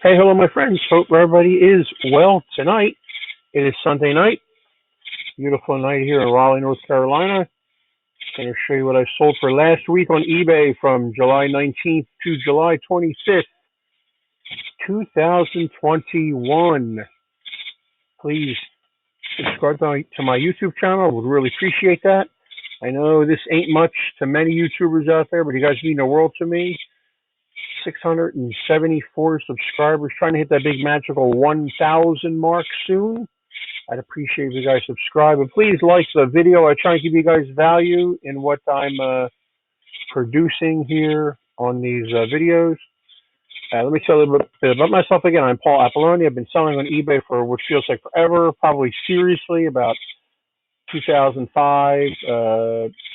Hey, hello, my friends. Hope everybody is well tonight. It is Sunday night. Beautiful night here in Raleigh, North Carolina. Going to show you what I sold for last week on eBay from July 19th to July 25th, 2021. Please subscribe to my YouTube channel. I would really appreciate that. I know this ain't much to many YouTubers out there, but you guys mean the world to me. 674 subscribers, trying to hit that big magical 1,000 mark soon. I'd appreciate if you guys subscribe. And please like the video. I try and give you guys value in what I'm producing here on these videos. Let me tell you a little bit about myself again. I'm Paul Apolloni. I've been selling on eBay for what feels like forever, probably seriously about 2005.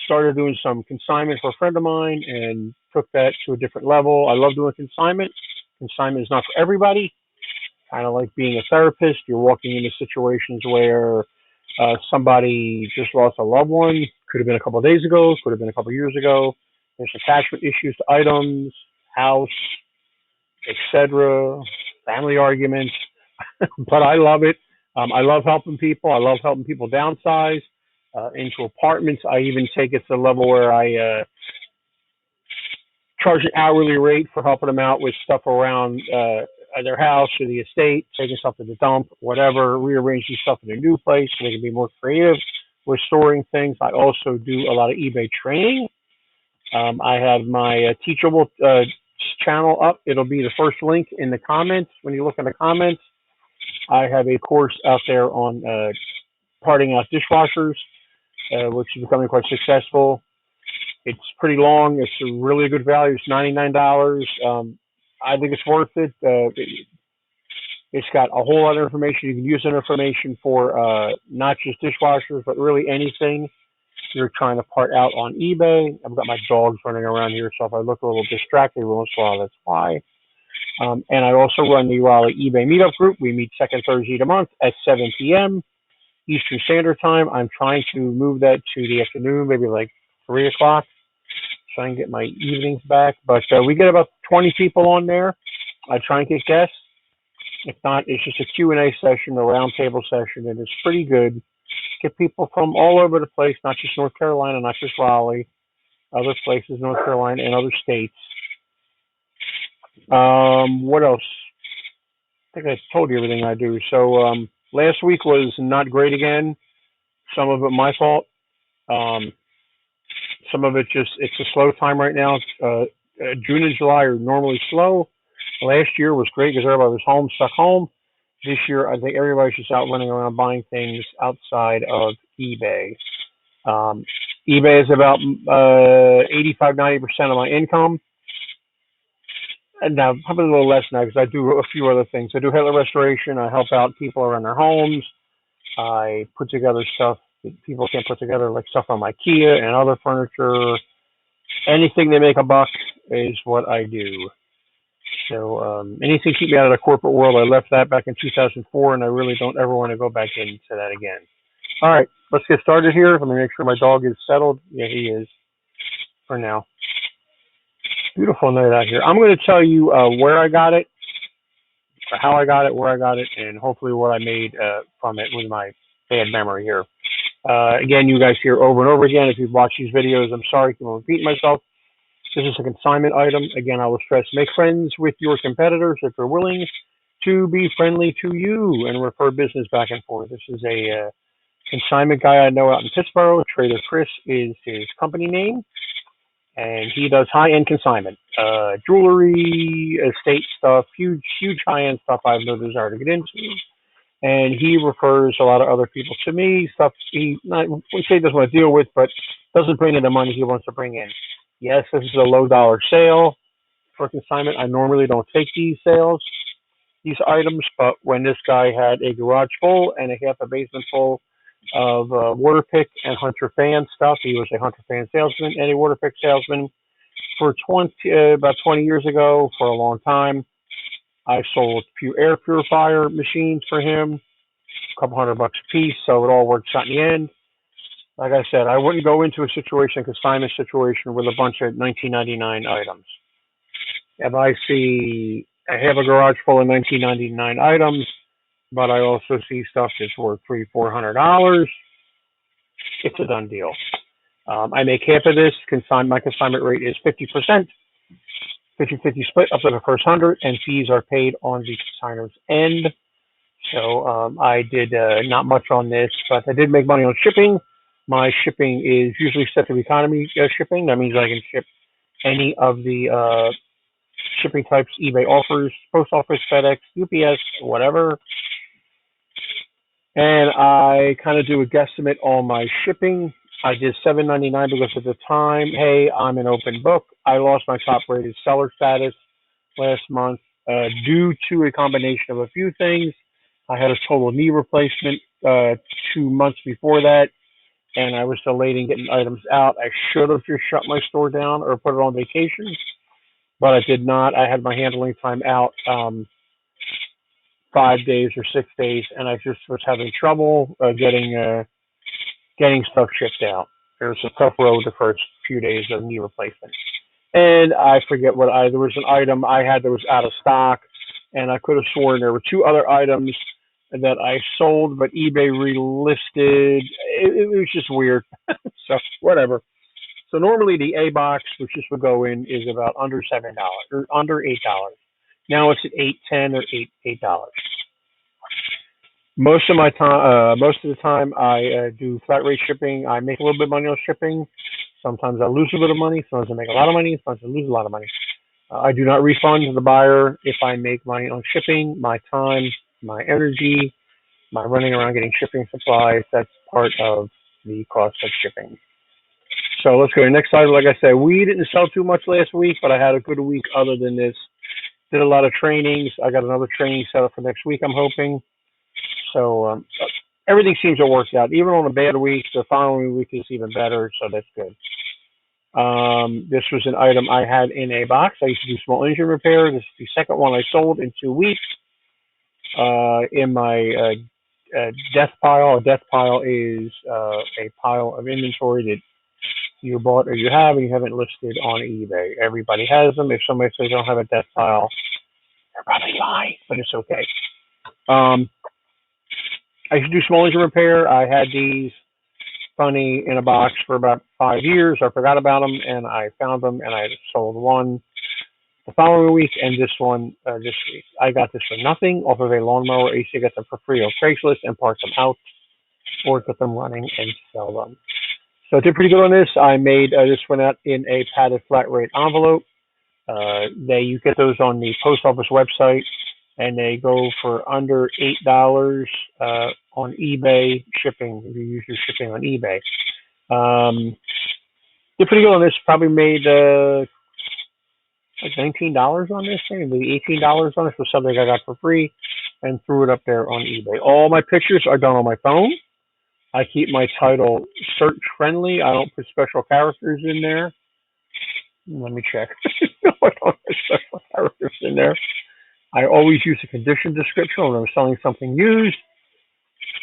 Started doing some consignment for a friend of mine and took that to a different level. I love doing consignment. Consignment is not for everybody. Kind of like being a therapist. You're walking into situations where somebody just lost a loved one. Could have been a couple of days ago. Could have been a couple of years ago. There's attachment issues to items, house, etc. Family arguments. But I love it. I love helping people. I love helping people downsize into apartments. I even take it to the level where I charge an hourly rate for helping them out with stuff around their house or the estate, taking stuff to the dump, whatever, rearranging stuff in a new place so they can be more creative with storing things. I also do a lot of eBay training. I have my Teachable channel up. It'll be the first link in the comments. When you look in the comments, I have a course out there on parting out dishwashers, which is becoming quite successful. It's pretty long. It's a really good value. It's $99. I think it's worth it. It's got a whole lot of information. You can use that information for not just dishwashers, but really anything you're trying to part out on eBay. I've got my dogs running around here, so if I look a little distracted once in a while, that's why. And I also run the Raleigh eBay Meetup Group. We meet second Thursday of the month at 7 p.m. Eastern Standard Time. I'm trying to move that to the afternoon, maybe like 3 o'clock. Try and get my evenings back. But we get about 20 people on there. I try and get guests. If not, it's just a Q&A session, a roundtable session, and it's pretty good. Get people from all over the place, not just North Carolina, not just Raleigh, other places, North Carolina, and other states. What else? I think I told you everything I do. So last week was not great again. Some of it my fault. Some of it just, it's a slow time right now. June and July are normally slow. Last year was great because everybody was home, stuck home. This year, I think everybody's just out running around buying things outside of eBay. eBay is about 85-90% of my income. And now, probably a little less now because I do a few other things. I do headlight restoration. I help out people around their homes. I put together stuff that people can't put together, like stuff from IKEA and other furniture. Anything they make a buck is what I do. So anything to keep me out of the corporate world, I left that back in 2004, and I really don't ever want to go back into that again. All right, let's get started here. Let me make sure my dog is settled. Yeah, he is for now. Beautiful night out here. I'm going to tell you where I got it, or how I got it, where I got it, and hopefully what I made from it with my bad memory here. Again, you guys hear over and over again. If you've watched these videos, I'm sorry to repeat myself. This is a consignment item. Again, I will stress, make friends with your competitors if they're willing to be friendly to you and refer business back and forth. This is a consignment guy I know out in Pittsburgh. Trader Chris is his company name, and he does high-end consignment. Jewelry, estate stuff, huge high-end stuff I have no desire to get into. And he refers a lot of other people to me, stuff he wouldn't say he doesn't want to deal with, but doesn't bring in the money he wants to bring in. Yes, this is a low dollar sale for consignment. I normally don't take these items, but when this guy had a garage full and a half a basement full of water pick and Hunter fan stuff, he was a Hunter fan salesman and a water pick salesman for about 20 years ago, for a long time. I sold a few air purifier machines for him, a couple $100 a piece, so it all works out in the end. Like I said, I wouldn't go into a consignment situation with a bunch of 1999 items. If I see I have a garage full of 1999 items, but I also see stuff that's worth $300-400. It's a done deal. I make half of this. My consignment rate is 50%, 50-50 split up to the first 100, and fees are paid on the consignor's end. So I did not much on this, but I did make money on shipping. My shipping is usually set to economy shipping. That means I can ship any of the shipping types eBay offers, post office, FedEx, UPS, whatever. And I kind of do a guesstimate on my shipping. I did $7.99 because at the time, hey, I'm an open book. I lost my top rated seller status last month due to a combination of a few things. I had a total knee replacement 2 months before that, and I was delayed in getting items out. I should have just shut my store down or put it on vacation, but I did not. I had my handling time out 5 days or 6 days, and I just was having trouble getting stuff shipped out. It was a tough road the first few days of knee replacement. And I forget there was an item I had that was out of stock, and I could have sworn there were two other items that I sold, but eBay relisted. It was just weird. So whatever. So normally the A box, which this would go in, is about under $7 or under $8. Now it's at $8.10 or $8. Most of the time, I do flat rate shipping. I make a little bit of money on shipping. Sometimes I lose a bit of money. Sometimes I make a lot of money. Sometimes I lose a lot of money. I do not refund the buyer if I make money on shipping. My time, my energy, my running around getting shipping supplies, that's part of the cost of shipping. So let's go to the next slide. Like I said, we didn't sell too much last week, but I had a good week other than this. Did a lot of trainings. I got another training set up for next week, I'm hoping. So everything seems to work out. Even on a bad week, the following week is even better, so that's good. This was an item I had in a box. I used to do small engine repair. This is the second one I sold in 2 weeks. In my death pile, a death pile is a pile of inventory that you bought or you have and you haven't listed on eBay. Everybody has them. If somebody says they don't have a death pile, they're probably lying, but it's okay. I used to do small engine repair. I had these funny in a box for about 5 years. I forgot about them, and I found them, and I sold one the following week and this one this week. I got this for nothing off of a lawnmower. I used to get them for free on Craigslist and park them out or get them running and sell them. So I did pretty good on this. I made this one out in a padded flat rate envelope. You get those on the post office website, and they go for under $8 on eBay shipping. If you use your shipping on eBay, did pretty good on this. Probably made like $19 on this thing, maybe $18 on it for something I got for free, and threw it up there on eBay. All my pictures are done on my phone. I keep my title search friendly. I don't put special characters in there. Let me check. No, I don't put special characters in there. I always use a condition description when I'm selling something used.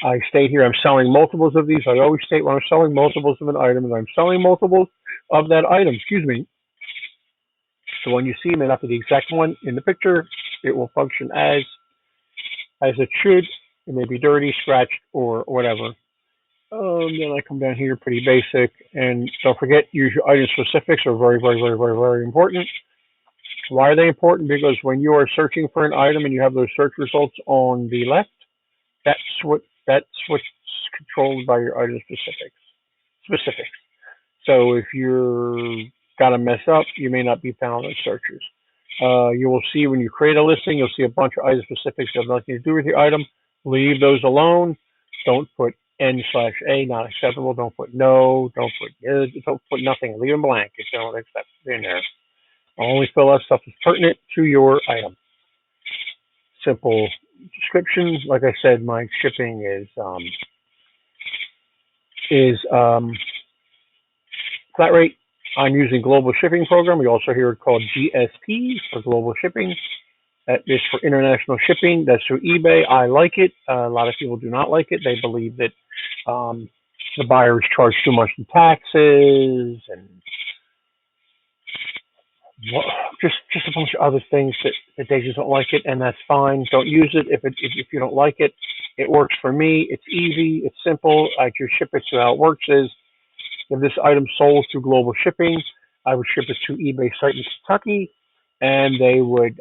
I state here I'm selling multiples of these. I always state when I'm selling multiples of an item, and I'm selling multiples of that item. Excuse me. So when you see may not be the exact one in the picture, it will function as it should. It may be dirty, scratched, or whatever. Then I come down here, pretty basic, and don't forget, use your item specifics are very, very, very, very, very important. Why are they important? Because when you are searching for an item and you have those search results on the left, that's what's controlled by your item specifics. So if you're got to mess up, you may not be found in searches. You will see when you create a listing, you'll see a bunch of item specifics that have nothing to do with your item. Leave those alone. Don't put N/A, not acceptable. Don't put no. Don't put nothing. Leave them blank if you don't accept it in there. Only fill out stuff that's pertinent to your item. Simple description. Like I said, my shipping is flat rate. I'm using Global Shipping Program. We also hear it called GSP for Global Shipping. That is for international shipping. That's through eBay. I like it. A lot of people do not like it. They believe that the buyers charge too much in taxes and Well, just a bunch of other things that they just don't like it, and that's fine. Don't use it if you don't like it. It works for me. It's easy. It's simple. I just ship it to how it works is if this item sold through global shipping, I would ship it to eBay site in Kentucky, and they would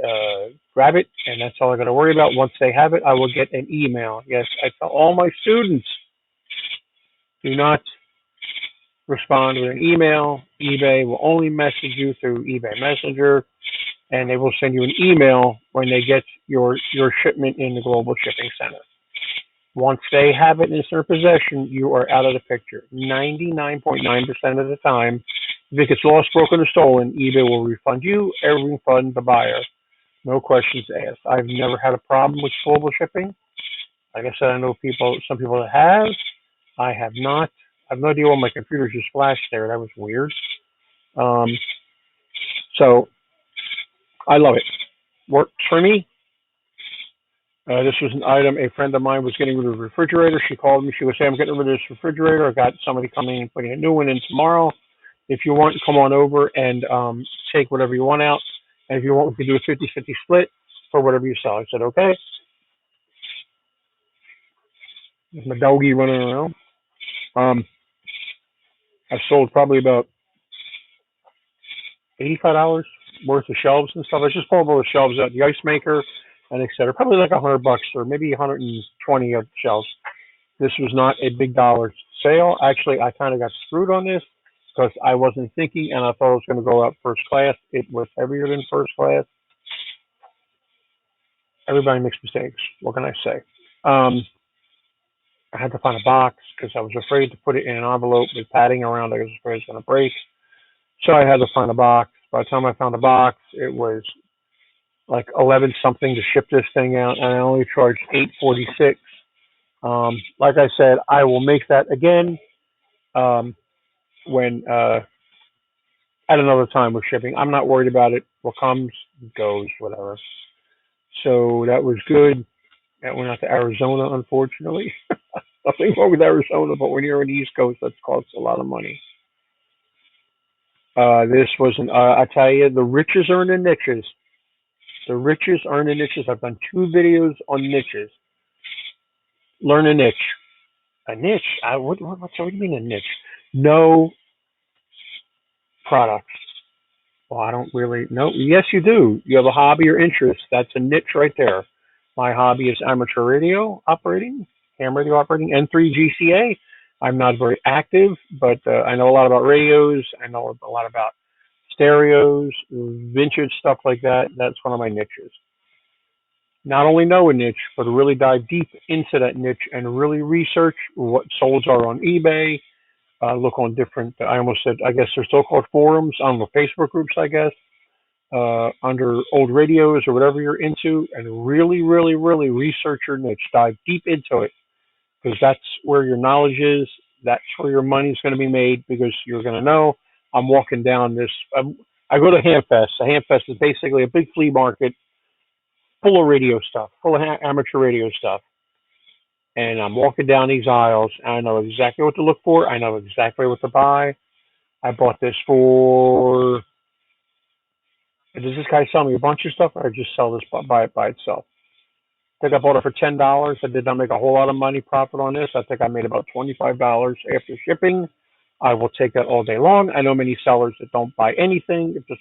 grab it, and that's all I got to worry about. Once they have it, I will get an email. Yes, I tell all my students, do not respond with an email. eBay will only message you through eBay Messenger, and they will send you an email when they get your shipment in the global shipping center. Once they have it in their possession, you are out of the picture. 99.9% of the time, if it gets lost, broken, or stolen, eBay will refund you or refund the buyer. No questions asked. I've never had a problem with global shipping. Like I said, I know some people that have. I have not. I have no idea why my computer just flashed there. That was weird. Um, so I love it. Works for me. This was an item a friend of mine was getting rid of the refrigerator. She called me. She was saying, I'm getting rid of this refrigerator. I got somebody coming and putting a new one in tomorrow. If you want, come on over and take whatever you want out. And if you want, we can do a 50-50 split for whatever you sell. I said, okay. There's my doggy running around. Um, I've sold probably about $85 worth of shelves and stuff. I just pulled all the shelves out, the ice maker, and etc. Probably like $100 or maybe 120 of the shelves. This was not a big dollar sale. Actually, I kind of got screwed on this because I wasn't thinking and I thought it was going to go up first class. It was heavier than first class. Everybody makes mistakes. What can I say? I had to find a box because I was afraid to put it in an envelope with padding around. I was afraid it was going to break. So I had to find a box. By the time I found a box, it was like 11 something to ship this thing out, and I only charged $8.46. Like I said, I will make that again when at another time with shipping. I'm not worried about it. What comes goes, whatever. So that was good. That went out to Arizona, unfortunately. Nothing wrong with Arizona, but when you're on the East Coast, that costs a lot of money. This was I tell you, the riches are in the niches. The riches are in the niches. I've done 2 videos on niches. Learn a niche. A niche? What do you mean a niche? No products. Well, I don't really know. Yes, you do. You have a hobby or interest. That's a niche right there. My hobby is amateur radio operating, ham radio operating, N3GCA. I'm not very active, but I know a lot about radios. I know a lot about stereos, vintage stuff like that. That's one of my niches. Not only know a niche, but really dive deep into that niche and really research what solds are on eBay. Look on different, I almost said, I guess they're so-called forums, on the Facebook groups, I guess, under old radios or whatever you're into, and really, really, really research your niche. Dive deep into it because that's where your knowledge is. That's where your money's going to be made because you're going to know I'm walking down this. I go to Hamfest. A Hamfest is basically a big flea market full of radio stuff, full of amateur radio stuff. And I'm walking down these aisles, and I know exactly what to look for. I know exactly what to buy. I bought this for. Does this guy sell me a bunch of stuff, or just sell this by it by itself? I think I bought it for $10. I did not make a whole lot of money profit on this. I think I made about $25 after shipping. I will take that all day long. I know many sellers that don't buy anything if there's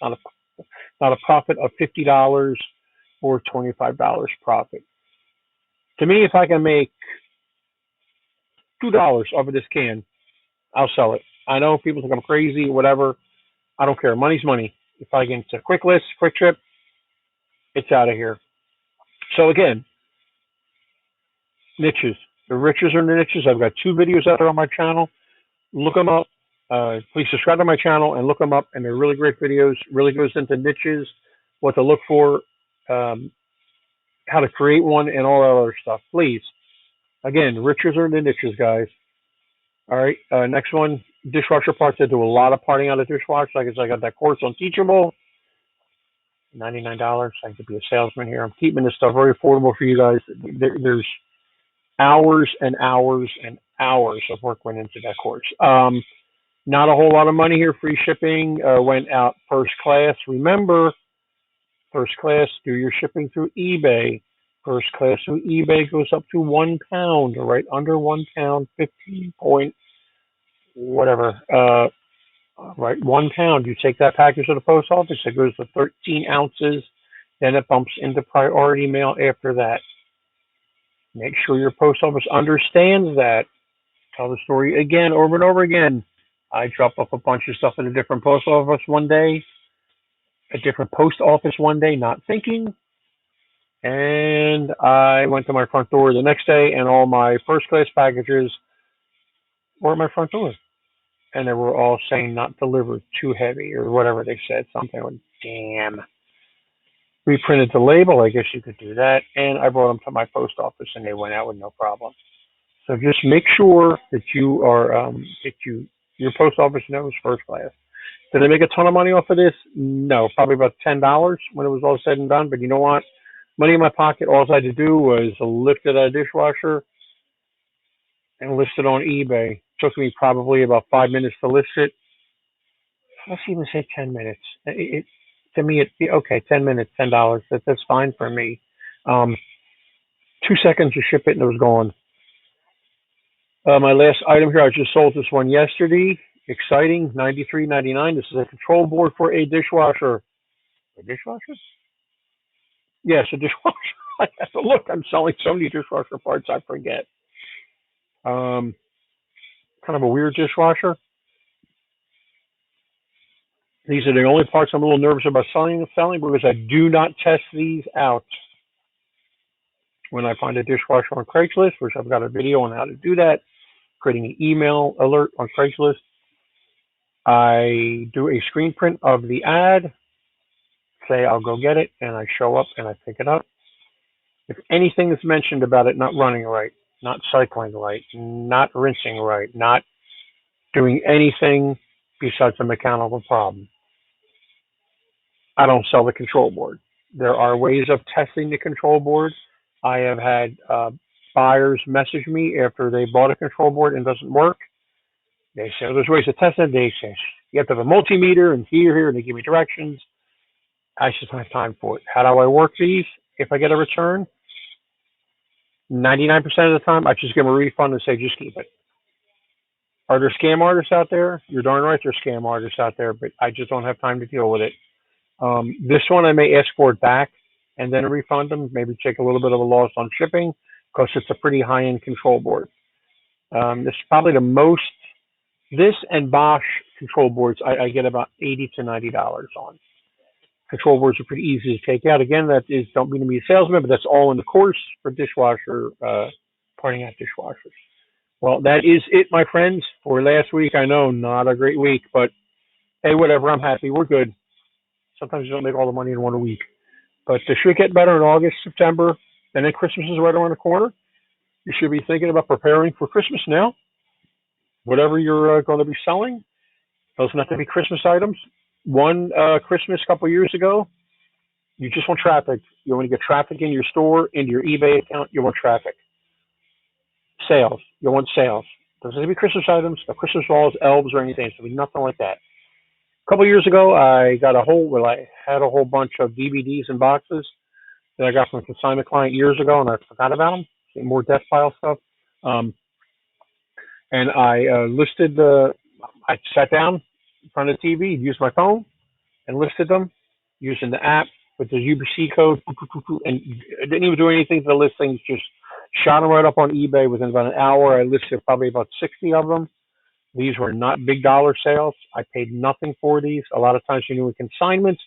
not a profit of $50 or $25 profit. To me, if I can make $2 off of this can, I'll sell it. I know people think I'm crazy, whatever. I don't care. Money's money. If I get a quick list, quick trip, it's out of here. So again, niches. The riches are in the niches. I've got 2 videos out there on my channel. Look them up. Please subscribe to my channel and look them up. And they're really great videos. Really goes into niches, what to look for, how to create one, and all that other stuff. Please. Again, riches are in the niches, guys. All right. Next one, dishwasher parts. I do a lot of parting out of dishwashers. Like I said, I got that course on Teachable. $99. I could be a salesman here. I'm keeping this stuff very affordable for you guys. There's hours and hours and hours of work went into that course. Not a whole lot of money here. Free shipping went out first class. Remember, first class, do your shipping through eBay. First class through eBay goes up to £1, right under £1, 15 point whatever. Right, £1. You take that package to the post office, it goes to 13 ounces. Then it bumps into priority mail after that. Make sure your post office understands that. Tell the story again, over and over again. I dropped off a bunch of stuff at a different post office one day, not thinking. And I went to my front door the next day, and all my first class packages were at my front door. And they were all saying not delivered, too heavy, or whatever they said. Something like, damn. Reprinted the label, I guess you could do that. And I brought them to my post office, and they went out with no problem. So just make sure that your post office knows first class. Did I make a ton of money off of this? No, probably about $10 when it was all said and done. But you know what? Money in my pocket. All I had to do was lift it out of the dishwasher and list it on eBay. It took me probably about 5 minutes to list it. Let's even say 10 minutes. To me, okay. 10 minutes, $10. That's fine for me. 2 seconds to ship it and it was gone. My last item here, I just sold this one yesterday. Exciting, $93.99. This is a control board for a dishwasher. A dishwasher? Yes, a dishwasher. I have to look. I'm selling so many dishwasher parts, I forget. Kind of a weird dishwasher. These are the only parts I'm a little nervous about selling because I do not test these out. When I find a dishwasher on Craigslist, which I've got a video on how to do that, creating an email alert on Craigslist, I do a screen print of the ad, say I'll go get it, and I show up and I pick it up. If anything is mentioned about it not running right, not cycling right, not rinsing right, not doing anything besides a mechanical problem, I don't sell the control board. There are ways of testing the control board. I have had buyers message me after they bought a control board and it doesn't work. They say, there's ways to test it. They say, you have to have a multimeter and here, and they give me directions. I just don't have time for it. How do I work these? If I get a return, 99% of the time, I just give them a refund and say, just keep it. Are there scam artists out there? You're darn right there's scam artists out there, but I just don't have time to deal with it. This one, I may ask for it back and then refund them, maybe take a little bit of a loss on shipping because it's a pretty high-end control board. This is probably the most, this and Bosch control boards, I get about $80 to $90 on. Control boards are pretty easy to take out. Again, that is, don't mean to be a salesman, but that's all in the course for dishwasher, pointing out dishwashers. Well, that is it, my friends, for last week. I know, not a great week, but hey, whatever, I'm happy. We're good. Sometimes you don't make all the money in 1 week. But it should get better in August, September, and then Christmas is right around the corner. You should be thinking about preparing for Christmas now. Whatever you're going to be selling, doesn't have to be Christmas items. One Christmas a couple of years ago, you just want traffic. You want to get traffic in your store, into your eBay account. You want traffic. Sales. You want sales. Doesn't have to be Christmas items, no Christmas balls, elves, or anything. So nothing like that. A couple of years ago, I had a whole bunch of DVDs and boxes that I got from a consignment client years ago, and I forgot about them. More death file stuff. And I I sat down in front of the TV, used my phone, and listed them using the app with the UBC code, and I didn't even do anything to the listings, just shot them right up on eBay. Within about an hour, I listed probably about 60 of them. These were not big dollar sales. I paid nothing for these. A lot of times when you're doing consignments,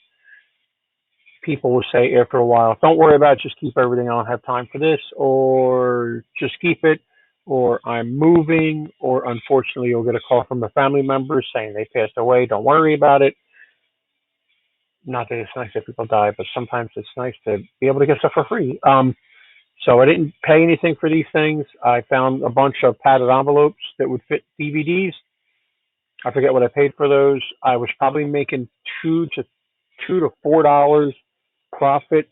people will say after a while, don't worry about it, just keep everything. I don't have time for this, or just keep it, or I'm moving, or unfortunately you'll get a call from a family member saying they passed away. Don't worry about it. Not that it's nice that people die, but sometimes it's nice to be able to get stuff for free. So I didn't pay anything for these things. I found a bunch of padded envelopes that would fit DVDs. I forget what I paid for those. I was probably making $2 to $4 profit.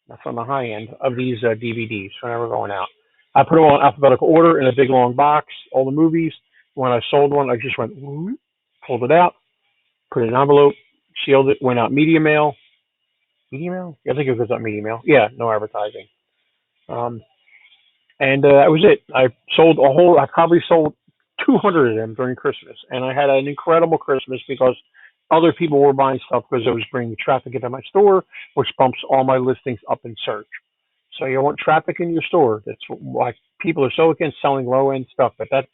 That's on the high end of these DVDs when they were going out. I put them all in alphabetical order in a big long box, all the movies, when I sold one, I just went, whoop, pulled it out, put it in an envelope, sealed it, went out media mail. Media mail? Yeah, I think it goes out media mail. Yeah, no advertising. Um, and that was it. I probably sold 200 of them during Christmas. And I had an incredible Christmas because other people were buying stuff because it was bringing traffic into my store, which bumps all my listings up in search. So you want traffic in your store. That's why people are so against selling low end stuff, but that's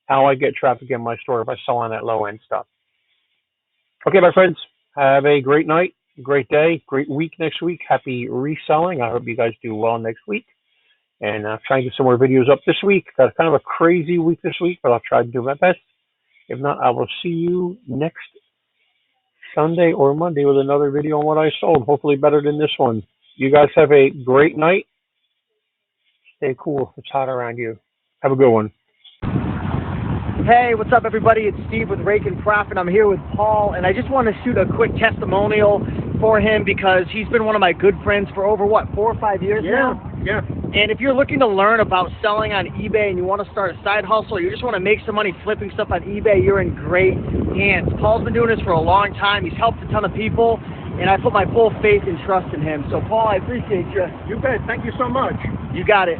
how I get traffic in my store by selling that low end stuff. Okay, my friends, have a great night, great day, great week next week. Happy reselling. I hope you guys do well next week. And try and get some more videos up this week. Got kind of a crazy week this week, but I'll try to do my best. If not, I will see you next Sunday or Monday with another video on what I sold. Hopefully better than this one. You guys have a great night. Stay cool. It's hot around you. Have a good one. Hey, what's up, everybody? It's Steve with Raiken Profits. I'm here with Paul, and I just want to shoot a quick testimonial for him because he's been one of my good friends for over, 4 or 5 years now? Yeah. And if you're looking to learn about selling on eBay and you want to start a side hustle, or you just want to make some money flipping stuff on eBay, you're in great hands. Paul's been doing this for a long time. He's helped a ton of people, and I put my full faith and trust in him. So, Paul, I appreciate you. You bet. Thank you so much. You got it.